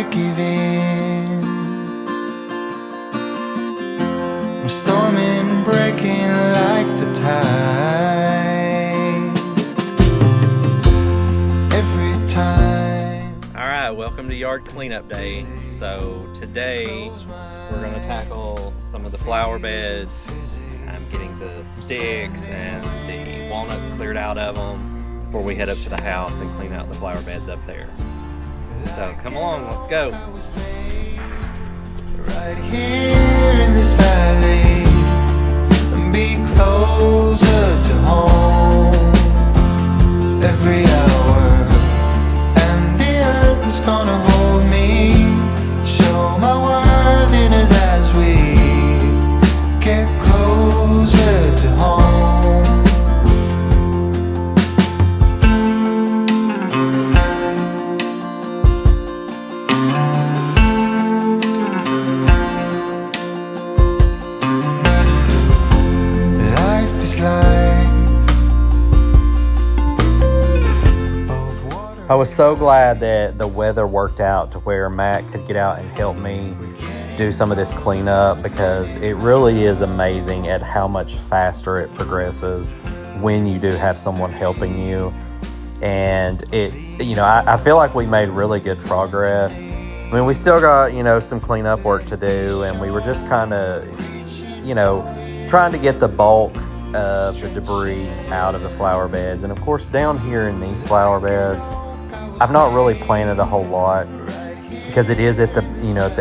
might give in. I'm storming, breaking like the tide. Every time. All right, welcome to Yard Cleanup Day. So today we're going to tackle some of the flower beds. I'm getting the sticks and the walnuts cleared out of them before we head up to the house and clean out the flower beds up there. So come along, let's go. Right here in this alley, and be closer to home. Every hour, and the earth is gonna hold me. Show my worthiness as we get closer to home. I was so glad that the weather worked out to where Matt could get out and help me do some of this cleanup, because it really is amazing at how much faster it progresses when you do have someone helping you. And I feel like we made really good progress. I mean, we still got, some cleanup work to do, and we were just kind of, trying to get the bulk of the debris out of the flower beds. And of course, down here in these flower beds, I've not really planted a whole lot because it is at the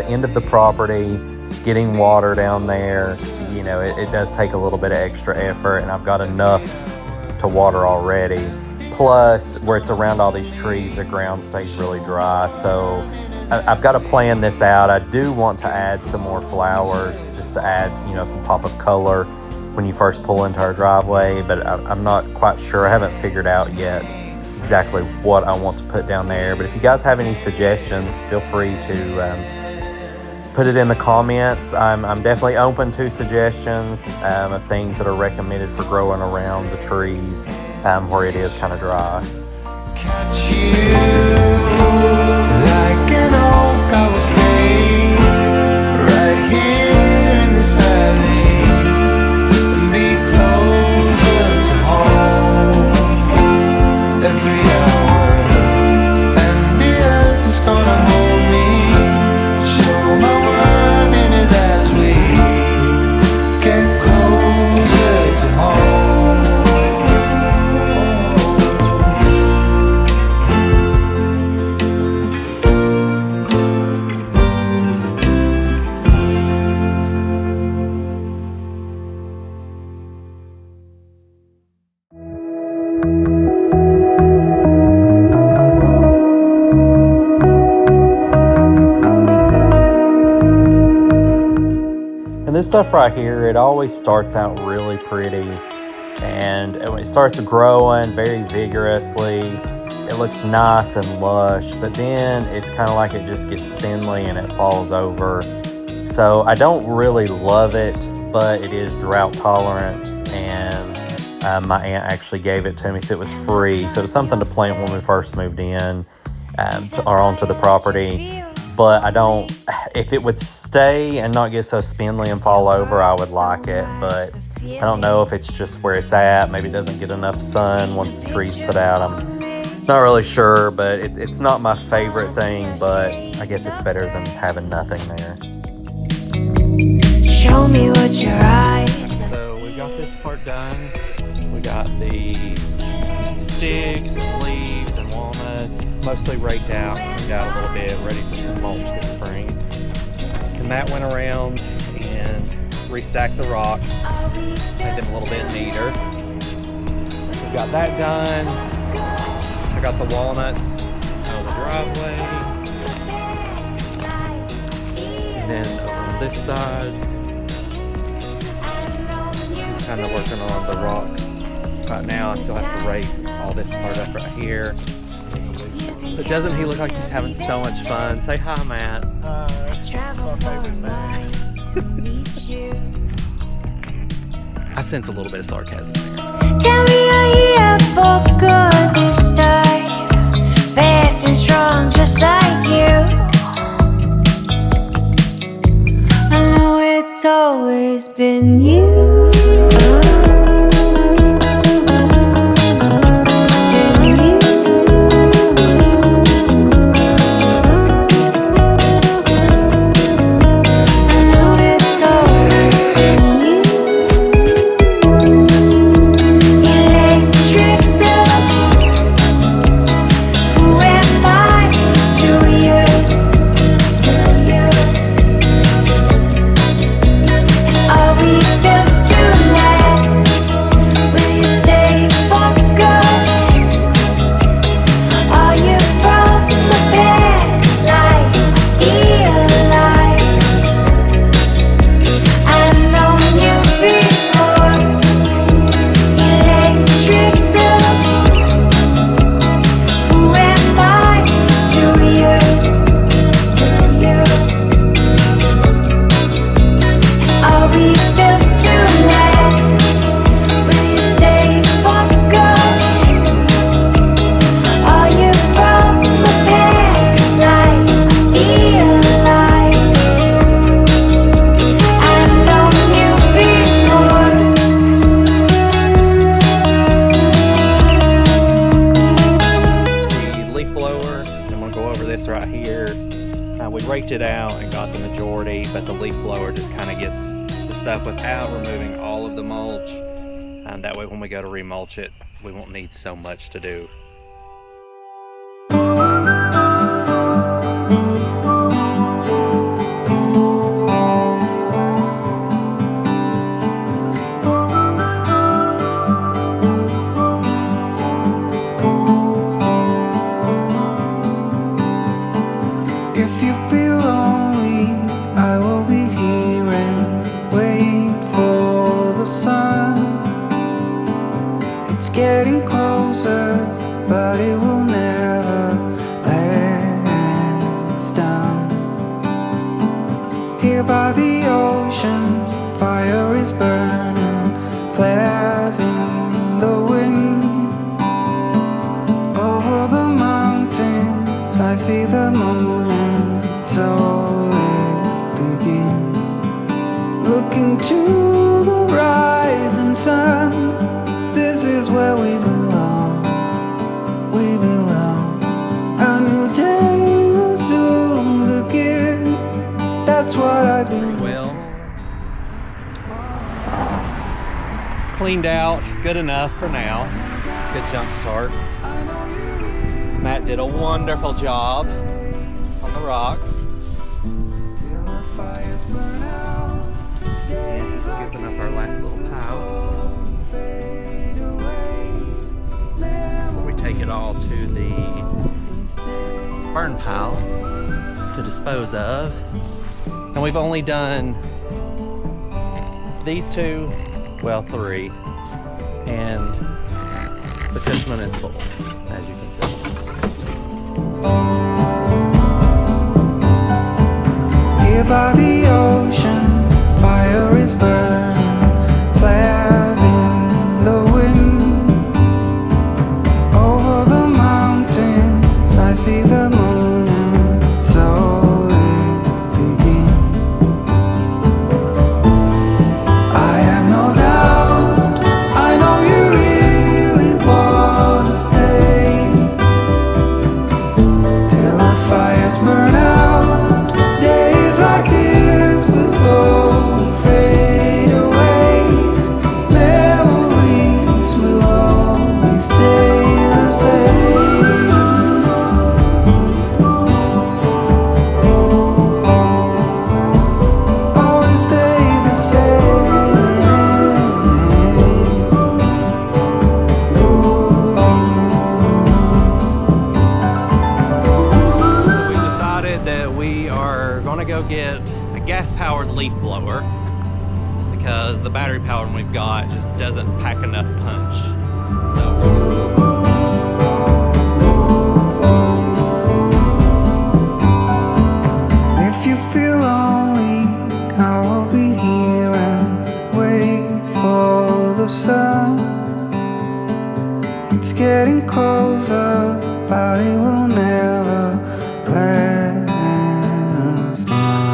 end of the property, getting water down there. It does take a little bit of extra effort, and I've got enough to water already. Plus, where it's around all these trees, the ground stays really dry. So I've got to plan this out. I do want to add some more flowers just to add, some pop of color when you first pull into our driveway, but I'm not quite sure. I haven't figured out yet exactly what I want to put down there. But if you guys have any suggestions, feel free to put it in the comments. I'm definitely open to suggestions of things that are recommended for growing around the trees where it is kind of dry. Catch you like an oak, I will stay right here in this alley and be closer to home. Every hour, and the earth is gonna hold me. Show my worthiness as we get closer to home. And this stuff right here, it always starts out really pretty, and when it starts growing very vigorously, it looks nice and lush, but then it's kind of like it just gets spindly and it falls over. So I don't really love it, but it is drought tolerant, and my aunt actually gave it to me, so it was free. So it was something to plant when we first moved in or onto the property. But if it would stay and not get so spindly and fall over, I would like it. But I don't know if it's just where it's at. Maybe it doesn't get enough sun once the tree's put out. I'm not really sure, but it's not my favorite thing, but I guess it's better than having nothing there. Show me what your eyes. So we got this part done. We got the sticks and leaves and walnuts mostly raked out, cleaned out a little bit, ready for some mulch this spring. And Matt went around and restacked the rocks, made them a little bit neater. We got that done. I got the walnuts out of the driveway. And then over on this side, he's kind of working on the rocks. Right now I still have to rake all this part up right here. But doesn't he look like he's having so much fun? Say hi, Matt. My favorite thing. I sense a little bit of sarcasm there. Tell me you're here for good this time. Fast and strong just like you. it's always been you. Right here, we raked it out and got the majority, but the leaf blower just kind of gets the stuff without removing all of the mulch, and that way when we go to remulch it, we won't need so much to do. If you feel lonely, I will be here and wait for the sun. It's getting closer, but it will never let us down. Here by the ocean, fire is burning, flares in the wind. Over the mountains, I see the moon. So it begins. Looking to the rising sun, this is where we belong. We belong. A new day will soon begin. That's what I believe. Well, cleaned out, good enough for now. Good jump start. Matt did a wonderful job on the rocks. And scooping up our last little pile. We take it all to the burn pile to dispose of. And we've only done these two, well, 3. And the Cushman is full, as you can see. Here by the ocean, fire is burning, flares in the wind. Over the mountains, I see the moon, and so it begins. I have no doubt, I know you really want to stay till the fires burn out. Like this will slowly fade away. Memories will always stay the same. Always stay the same. So we decided that we are going to go get a gas-powered leaf blower because the battery-powered one we've got just doesn't pack enough punch. So if you feel lonely, I will be here and wait for the sun. It's getting closer, but it will never let us down.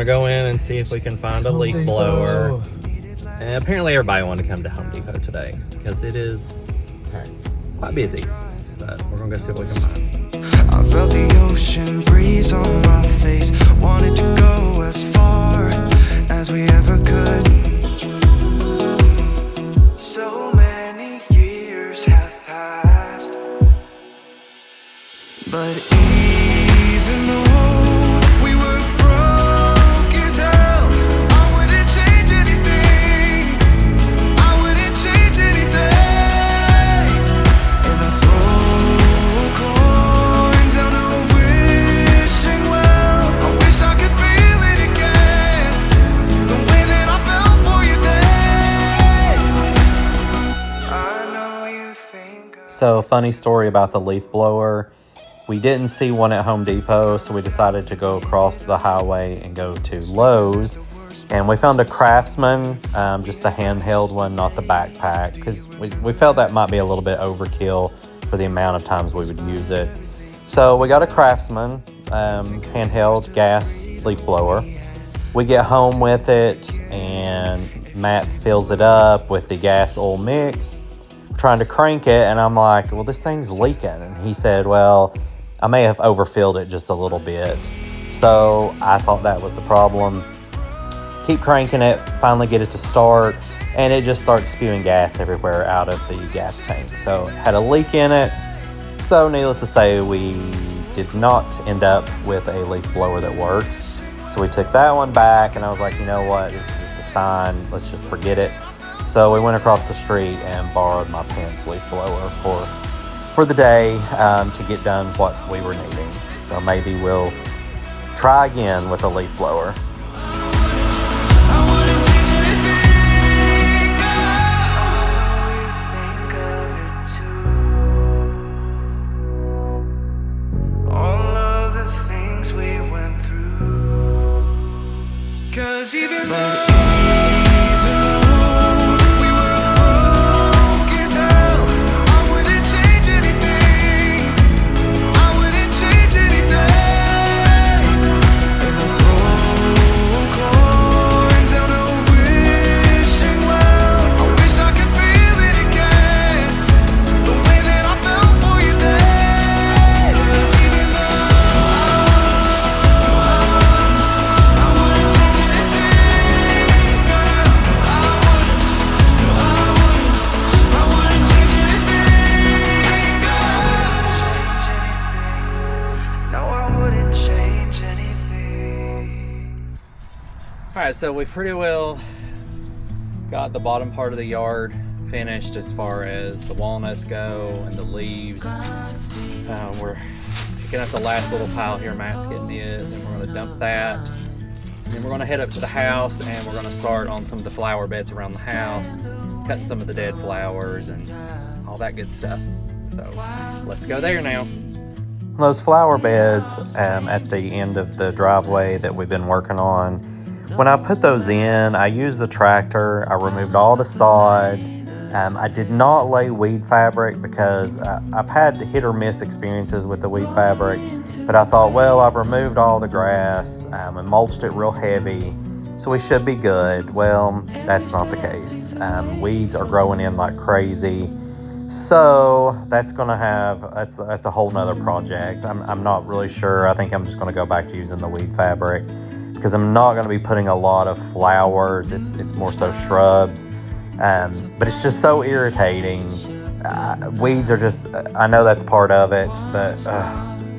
gonna go in and see if we can find a leaf blower. And apparently everybody wanted to come to Home Depot today because it is quite busy. But we're gonna go see what we can find. I felt the ocean breeze on my face. Wanted to go as far as we ever could. So many years have passed, but even though we were broke as hell, I wouldn't change anything. I wouldn't change anything. If I throw a coin down a wishing well, I wish I could feel it again, the way that I felt for you then. I know you think So, funny story about the leaf blower. We didn't see one at Home Depot, so we decided to go across the highway and go to Lowe's. And we found a Craftsman, just the handheld one, not the backpack, because we felt that might be a little bit overkill for the amount of times we would use it. So we got a Craftsman handheld gas leaf blower. We get home with it, and Matt fills it up with the gas oil mix, trying to crank it, and I'm like, well, this thing's leaking. And he said, well, I may have overfilled it just a little bit. So I thought that was the problem. Keep cranking it, finally get it to start, and it just starts spewing gas everywhere out of the gas tank. So it had a leak in it. So needless to say, we did not end up with a leaf blower that works. So we took that one back, and I was like, you know what, this is just a sign, let's just forget it. So we went across the street and borrowed my parents' leaf blower for the day to get done what we were needing. So maybe we'll try again with a leaf blower. I wouldn't change anything. I know you think of it too. All of the things we went through. 'Cause even though we were broke as hell, I wouldn't change anything. I wouldn't change anything. If I throw a coin down a wishing well, I wish I could feel it again, the way that I felt for you then. 'Cause even though I wouldn't change anything, girl, I wouldn't change anything, girl. Change anything. No, I wouldn't change anything. All right, so we pretty well got the bottom part of the yard finished as far as the walnuts go and the leaves. We're picking up the last little pile here. Matt's getting it, and we're going to dump that. And then we're going to head up to the house, and we're going to start on some of the flower beds around the house, cutting some of the dead flowers and all that good stuff. So let's go there now. Those flower beds at the end of the driveway that we've been working on, when I put those in, I used the tractor. I removed all the sod. I did not lay weed fabric because I've had hit or miss experiences with the weed fabric, but I thought, well, I've removed all the grass and mulched it real heavy, so we should be good. Well, that's not the case. Weeds are growing in like crazy. So that's a whole nother project. I'm not really sure. I think I'm just gonna go back to using the weed fabric because I'm not gonna be putting a lot of flowers. It's more so shrubs. But it's just so irritating. Weeds are just, I know that's part of it, but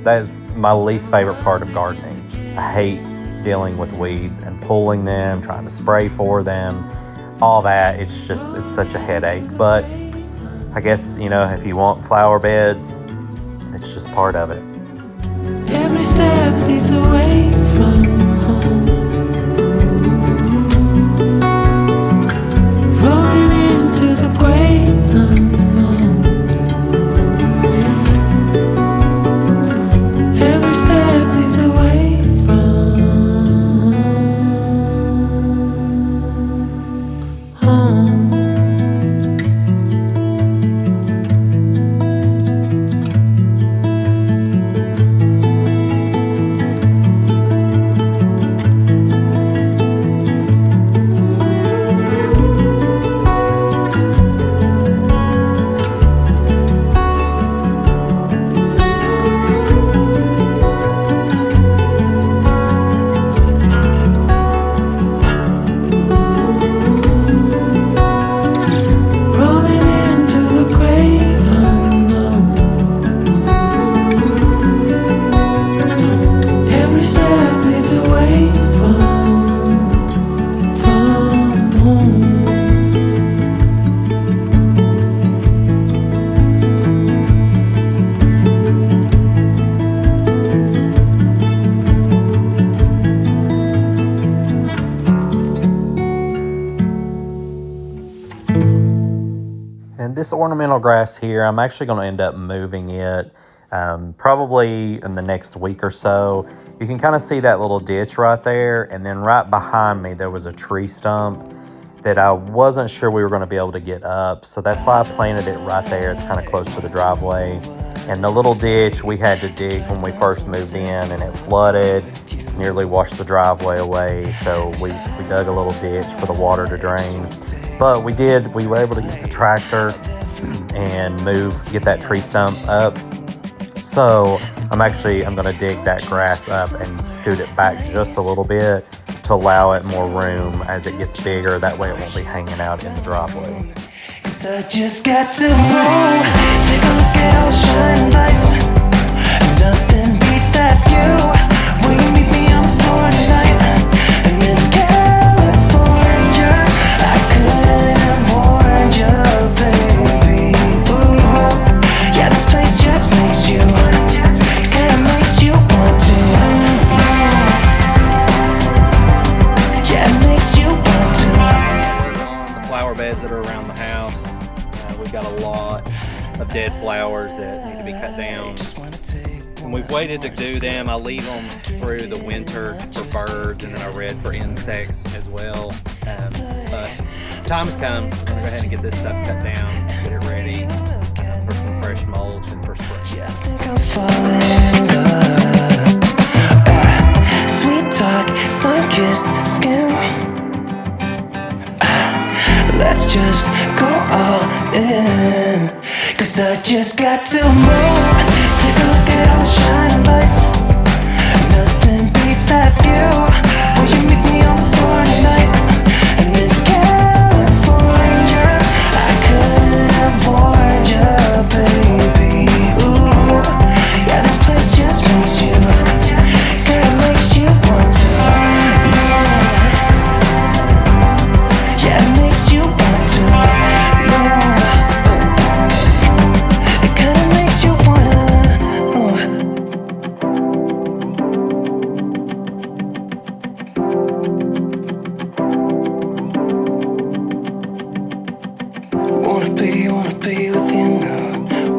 that is my least favorite part of gardening. I hate dealing with weeds and pulling them, trying to spray for them, all that. It's such a headache. But I guess, if you want flower beds, it's just part of it. Every step leads away from home. Rolling into the great unknown. Every step leads away from home. And this ornamental grass here, I'm actually going to end up moving it probably in the next week or so. You can kind of see that little ditch right there. And then right behind me, there was a tree stump that I wasn't sure we were going to be able to get up. So that's why I planted it right there. It's kind of close to the driveway. And the little ditch we had to dig when we first moved in, and it flooded, nearly washed the driveway away. So we dug a little ditch for the water to drain. But we were able to use the tractor and get that tree stump up. So I'm going to dig that grass up and scoot it back just a little bit to allow it more room as it gets bigger. That way it won't be hanging out in the driveway. 'Cause I just got to move. Take a look at all the shining lights. Nothing beats that view. Will you meet me on the floor tonight? And it's California. I couldn't have warned you, baby. Ooh, yeah, this place just makes you, kinda makes you want to. Yeah, it makes you want to. The flower beds that are around the house. We've got a lot of dead flowers that need to be cut down. When we've waited to do them, I leave them through the winter for birds, and then I read for insects as well. But time's come. We're gonna go ahead and get this stuff cut down, get it ready for some fresh mulch and for spring. I think I'm falling in love. Sweet talk, sun-kissed skin. Let's just go all in. 'Cause I just got to move. Take a look at all the shining lights. Nothing beats that view. Will you meet me on the floor tonight? And it's California. I couldn't have warned you, baby. Ooh, yeah, this place just makes you, kinda makes you want to. Yeah, it makes you want to. It kinda makes you wanna. Wanna be with you now.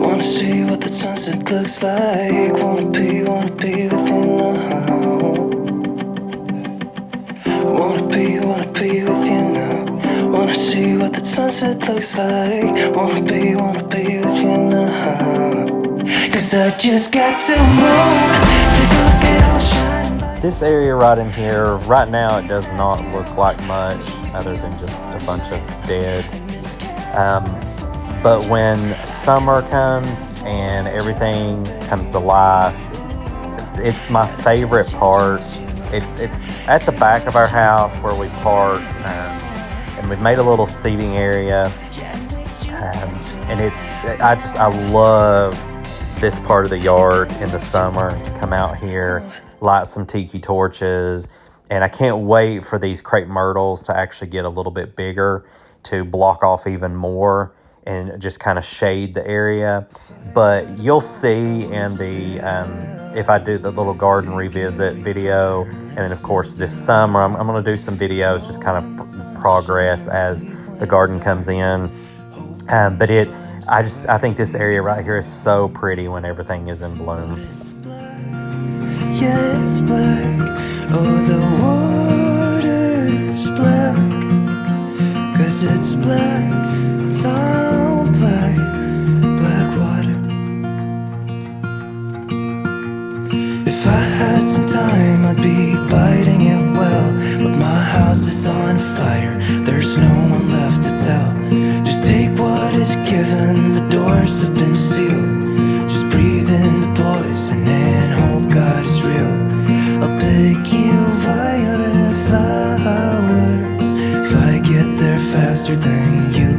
Wanna see what the sunset looks like. Wanna be with you now. Wanna be with you now. Wanna see what the sunset looks like. Wanna be with you now. 'Cause I just got to move. Take a look at all the shining lights. This area right in here, right now it does not look like much other than just a bunch of dead. But when summer comes and everything comes to life, it's my favorite part. It's at the back of our house where we park, and we've made a little seating area. And I love this part of the yard in the summer to come out here, light some tiki torches, and I can't wait for these crepe myrtles to actually get a little bit bigger to block off even more and just kind of shade the area. But you'll see in the if I do the little garden revisit video, and then of course this summer I'm going to do some videos just kind of progress as the garden comes in. But I think this area right here is so pretty when everything is in bloom. Yeah, it's black. Oh, the water's black. 'Cause it's black. It's all black. Black water. If I had some time, I'd be biting it well. But my house is on fire. There's no one left to tell. Just take what is given. The doors have been sealed. Just breathe in the poison and hope God is real. I'll pick you violet flowers if I get there faster than you.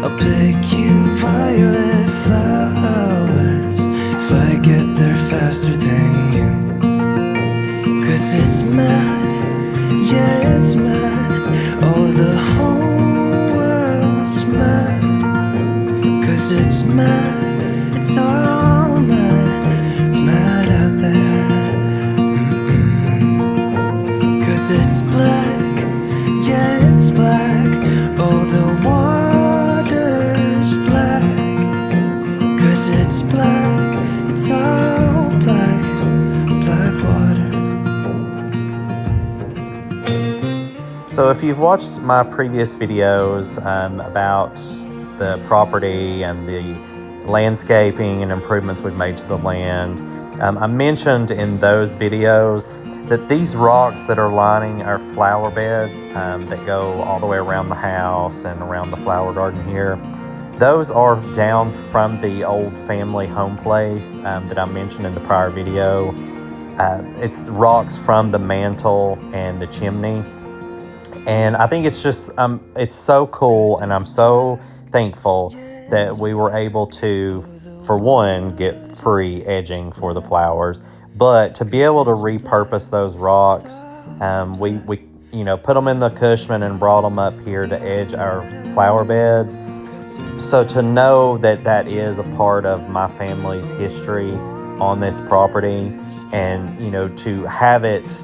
I'll pick you violet flowers if I get there faster than you. 'Cause it's mad, yeah, it's mad. Oh, the whole world's mad. 'Cause it's mad, it's all mad. It's mad out there. 'Cause it's black, yeah, it's black. So if you've watched my previous videos about the property and the landscaping and improvements we've made to the land, I mentioned in those videos that these rocks that are lining our flower beds that go all the way around the house and around the flower garden here, those are down from the old family home place that I mentioned in the prior video. It's rocks from the mantle and the chimney. And I think it's just, it's so cool, and I'm so thankful that we were able to, for one, get free edging for the flowers, but to be able to repurpose those rocks, we put them in the Cushman and brought them up here to edge our flower beds. So to know that that is a part of my family's history on this property, and to have it,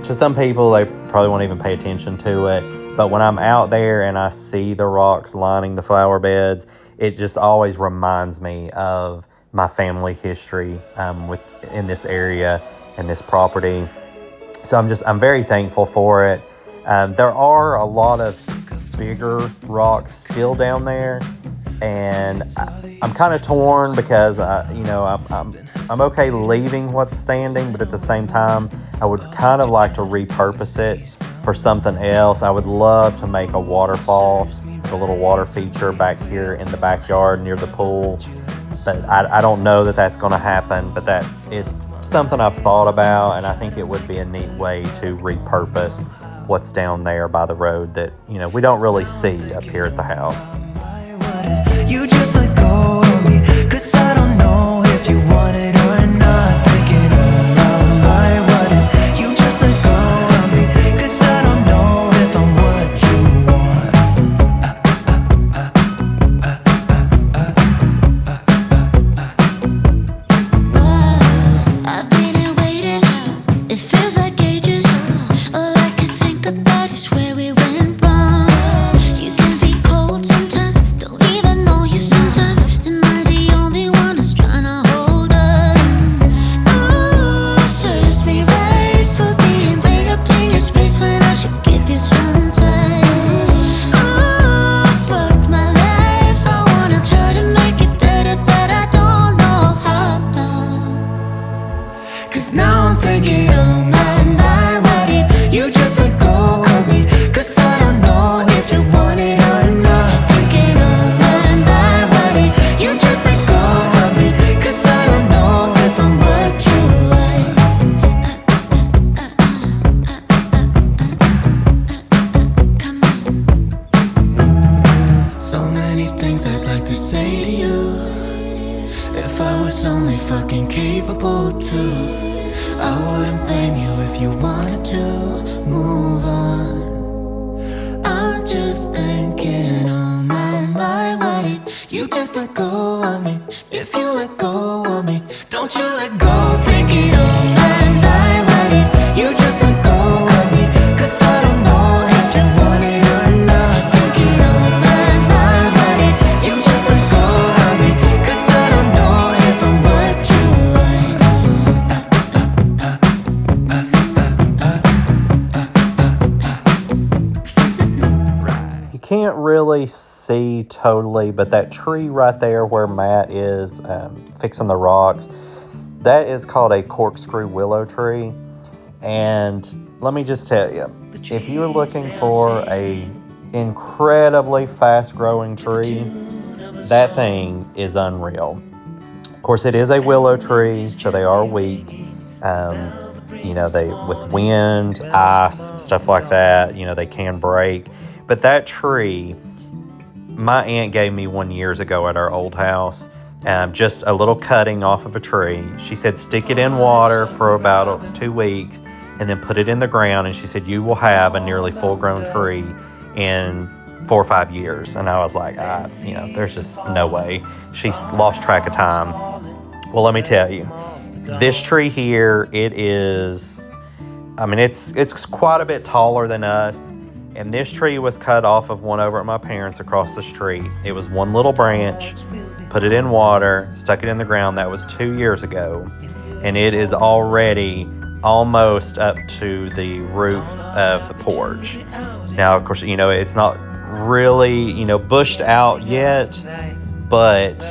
to some people they probably won't even pay attention to it, but when I'm out there and I see the rocks lining the flower beds, it just always reminds me of my family history in this area and this property. So I'm very thankful for it. There are a lot of bigger rocks still down there, and I'm kind of torn because I'm okay leaving what's standing, but at the same time I would kind of like to repurpose it for something else. I would love to make a waterfall with a little water feature back here in the backyard near the pool, but I don't know that that's going to happen, but that is something I've thought about, and I think it would be a neat way to repurpose what's down there by the road that we don't really see up here at the house. What if you just let go of me? 'Cause I don't know if you want it or not. Thinking about my what if you just let go of me? 'Cause I don't know if I'm what you want. I've been here waiting, it feels like ages. All I can think about is where we went wrong. You can be cold sometimes, don't even know you sometimes. Am I the only one who's trying to hold on? Ooh, serves me right for being way up in your space when I should give you some time. Ooh, fuck my life, I wanna try to make it better, but I don't know how. 'Cause now I'm thinking, oh my, what if you just let go of me? 'Cause I don't know if you want it or not. Thinking, oh my, what if you just let go of me? 'Cause I don't know if I'm what you want. Come on. So many things I'd like to say to you. If I was only fucking capable to, I wouldn't blame you if you wanted to move on. I'm just thinking, oh my, what if you just let go of me? If you let go of me, don't you let go. Thinking, oh my, what if you just let go of me? 'Cause I don't know if you want it or not. Thinking, oh my, what if you just let go of me? 'Cause I don't know if I'm what you want. You can't really see totally, but that tree right there where Matt is fixing the rocks, that is called a corkscrew willow tree. And let me just tell you, if you're looking for a incredibly fast growing tree, that thing is unreal. Of course, it is a willow tree, so they are weak. They with wind, ice, stuff like that, they can break. But that tree, my aunt gave me one years ago at our old house, just a little cutting off of a tree. She said, stick it in water for about 2 weeks and then put it in the ground. And she said, you will have a nearly full grown tree in 4 or 5 years. And I was like, there's just no way. She's lost track of time. Well, let me tell you, this tree here, it's quite a bit taller than us. And this tree was cut off of one over at my parents' across the street. It was one little branch, put it in water, stuck it in the ground. That was 2 years ago. And it is already almost up to the roof of the porch. Now, of course, you know, it's not really, you know, bushed out yet, but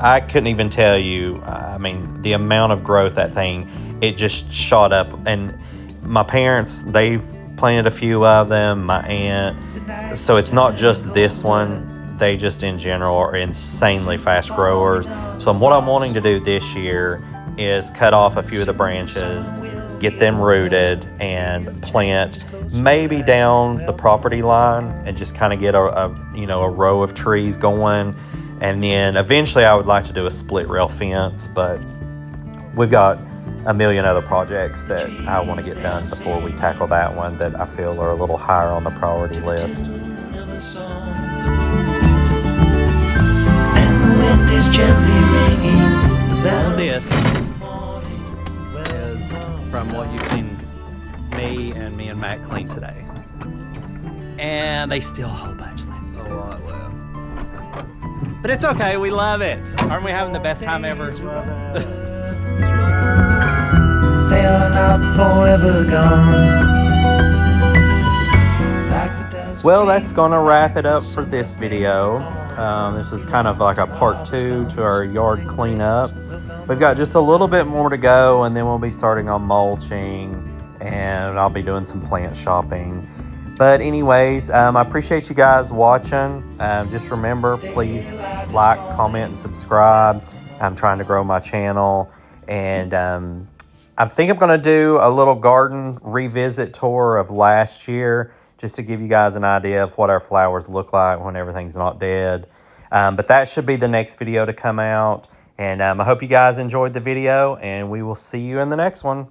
I couldn't even tell you, I mean, the amount of growth that thing, it just shot up. And my parents, they've planted a few of them, my aunt. So it's not just this one. They just in general are insanely fast growers. So what I'm wanting to do this year is cut off a few of the branches, get them rooted, and plant maybe down the property line and just kind of get a row of trees going. And then eventually I would like to do a split rail fence, but we've got a million other projects that I want to get done before we tackle that one that I feel are a little higher on the priority list. Is gently ringing the bell. This is from what you've seen me and Matt clean today. And they still a whole bunch left. A lot left. But it's okay, we love it. Aren't we having the best time ever? It's really They are not forever gone. Like the dust. Well, that's gonna wrap it up for this video. This is kind of like a part 2 to our yard cleanup. We've got just a little bit more to go, and then we'll be starting on mulching, and I'll be doing some plant shopping. But anyways, I appreciate you guys watching. Just remember, please like, comment, and subscribe. I'm trying to grow my channel, and I think I'm going to do a little garden revisit tour of last year, just to give you guys an idea of what our flowers look like when everything's not dead. But that should be the next video to come out. And I hope you guys enjoyed the video, and we will see you in the next one.